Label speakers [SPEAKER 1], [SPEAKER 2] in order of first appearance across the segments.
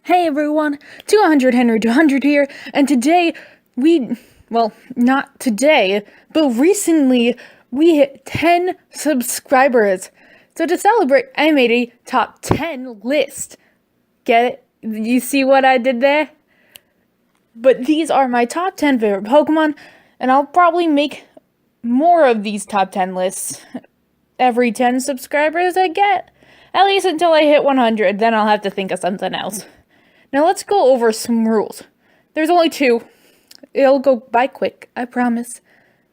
[SPEAKER 1] Hey everyone, 200hennry200 here, and today not today, but recently, we hit 10 subscribers. So to celebrate, I made a top 10 list. Get it? You see what I did there? But these are my top 10 favorite Pokemon, and I'll probably make more of these top 10 lists every 10 subscribers I get. At least until I hit 100, then I'll have to think of something else. Now let's go over some rules. There's only two. It'll go by quick, I promise.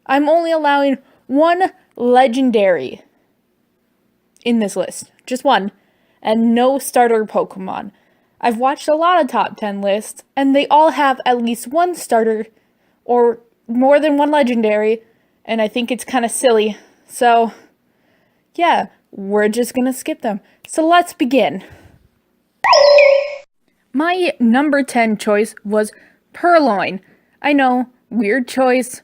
[SPEAKER 1] I'm only allowing one legendary in this list. Just one. And no starter Pokemon. I've watched a lot of top 10 lists, and they all have at least one starter or more than one legendary, and I think it's kind of silly. So, yeah, we're just gonna skip them. So let's begin. My number 10 choice was Purloin. I know, weird choice,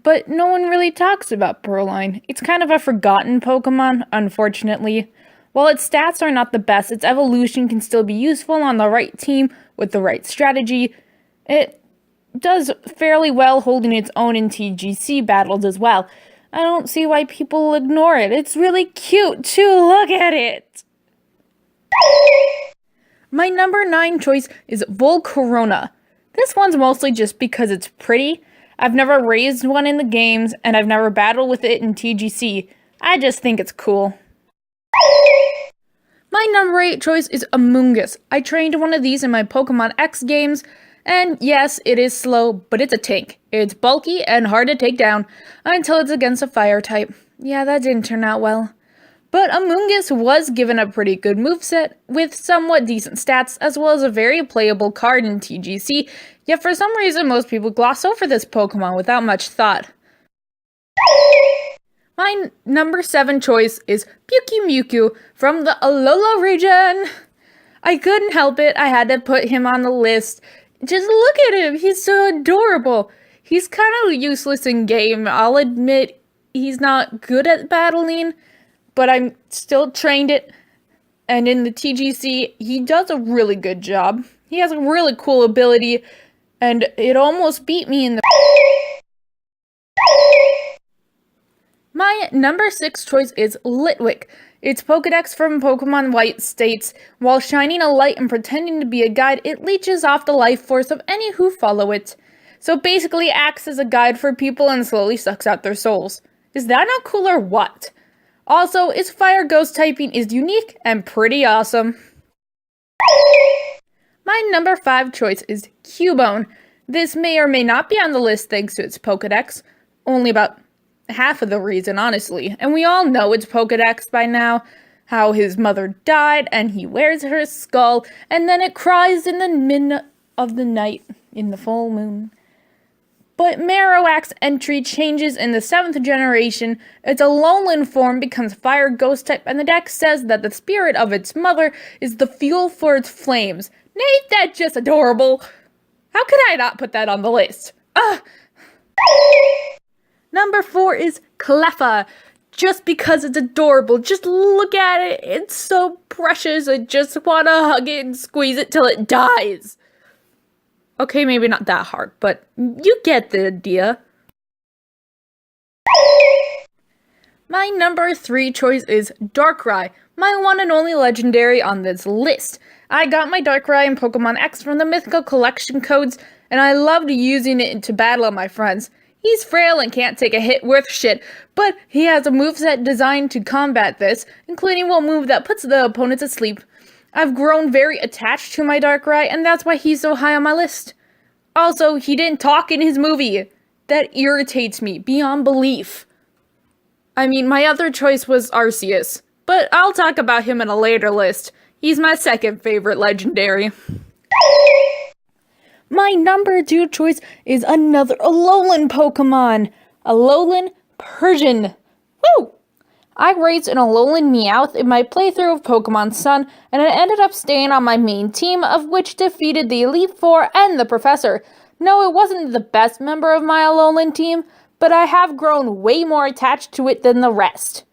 [SPEAKER 1] but no one really talks about Purloin. It's kind of a forgotten Pokemon, unfortunately. While its stats are not the best, its evolution can still be useful on the right team with the right strategy. It does fairly well holding its own in TGC battles as well. I don't see why people ignore it. It's really cute too, look at it! My number 9 choice is Volcarona. This one's mostly just because it's pretty. I've never raised one in the games, and I've never battled with it in TGC. I just think it's cool. My number 8 choice is Amoonguss. I trained one of these in my Pokemon X games, and yes, it is slow, but it's a tank. It's bulky and hard to take down until it's against a fire type. Yeah, that didn't turn out well. But Amoonguss was given a pretty good moveset with somewhat decent stats, as well as a very playable card in TGC, yet for some reason most people gloss over this Pokemon without much thought. My number 7 choice is Mewtwo from the Alola region. I couldn't help it, I had to put him on the list. Just look at him, he's so adorable. He's kind of useless in game, I'll admit he's not good at battling, but I'm still trained it, and in the TGC, he does a really good job. He has a really cool ability, and it almost beat me in the... My number 6 choice is Litwick. Its Pokedex from Pokemon White states, while shining a light and pretending to be a guide, it leeches off the life force of any who follow it. So basically acts as a guide for people and slowly sucks out their souls. Is that not cool or what? Also, its fire ghost typing is unique and pretty awesome. My number 5 choice is Cubone. This may or may not be on the list thanks to its Pokedex. Only about half of the reason, honestly. And we all know its Pokedex by now. How his mother died and he wears her skull and then it cries in the middle of the night in the full moon. But Marowak's entry changes in the 7th generation. Its Alolan form becomes Fire Ghost type, and the deck says that the spirit of its mother is the fuel for its flames. Ain't that just adorable? How could I not put that on the list? Ugh! Number 4 is Cleffa. Just because it's adorable. Just look at it. It's so precious. I just want to hug it and squeeze it till it dies. Okay, maybe not that hard, but you get the idea. My number 3 choice is Darkrai, my one and only legendary on this list. I got my Darkrai in Pokemon X from the Mythical Collection codes, and I loved using it to battle my friends. He's frail and can't take a hit worth shit, but he has a moveset designed to combat this, including one move that puts the opponent to sleep. I've grown very attached to my Darkrai, and that's why he's so high on my list. Also, he didn't talk in his movie. That irritates me beyond belief. I mean, my other choice was Arceus, but I'll talk about him in a later list. He's my second favorite legendary. My number 2 choice is another Alolan Pokemon. Alolan Persian. Woo! I raised an Alolan Meowth in my playthrough of Pokemon Sun, and it ended up staying on my main team, of which defeated the Elite Four and the Professor. No, it wasn't the best member of my Alolan team, but I have grown way more attached to it than the rest.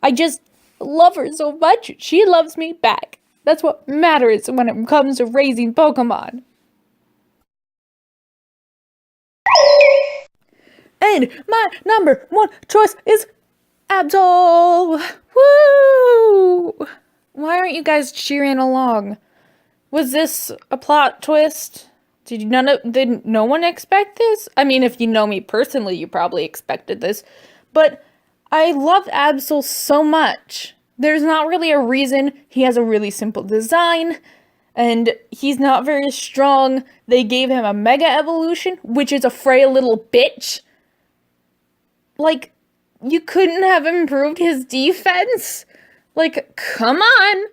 [SPEAKER 1] I just love her so much, she loves me back. That's what matters when it comes to raising Pokemon. And my number one choice is Absol! Woo! Why aren't you guys cheering along? Was this a plot twist? Did no one expect this? I mean, if you know me personally, you probably expected this. But I love Absol so much. There's not really a reason. He has a really simple design, and he's not very strong. They gave him a Mega Evolution, which is a frail little bitch. Like, you couldn't have improved his defense? Like, come on!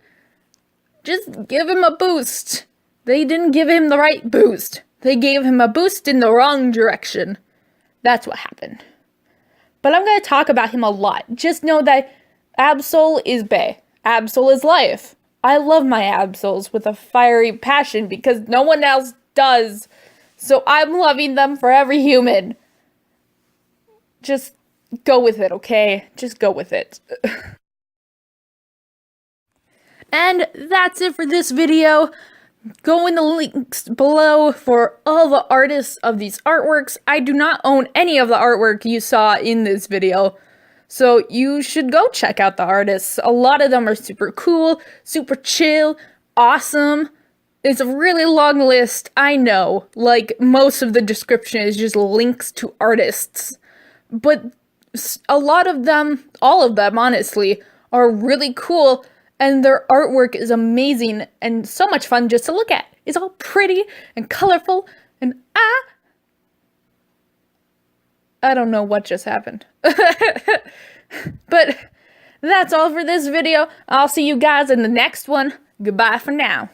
[SPEAKER 1] Just give him a boost. They didn't give him the right boost. They gave him a boost in the wrong direction. That's what happened. But I'm going to talk about him a lot. Just know that Absol is bae. Absol is life. I love my Absols with a fiery passion because no one else does. So I'm loving them for every human. Just go with it, okay? Just go with it. And that's it for this video. Go in the links below for all the artists of these artworks. I do not own any of the artwork you saw in this video, so you should go check out the artists. A lot of them are super cool, super chill, awesome. It's a really long list, I know. Like, most of the description is just links to artists. But a lot of them, all of them, honestly, are really cool. And their artwork is amazing and so much fun just to look at. It's all pretty and colorful and I don't know what just happened. But that's all for this video. I'll see you guys in the next one. Goodbye for now.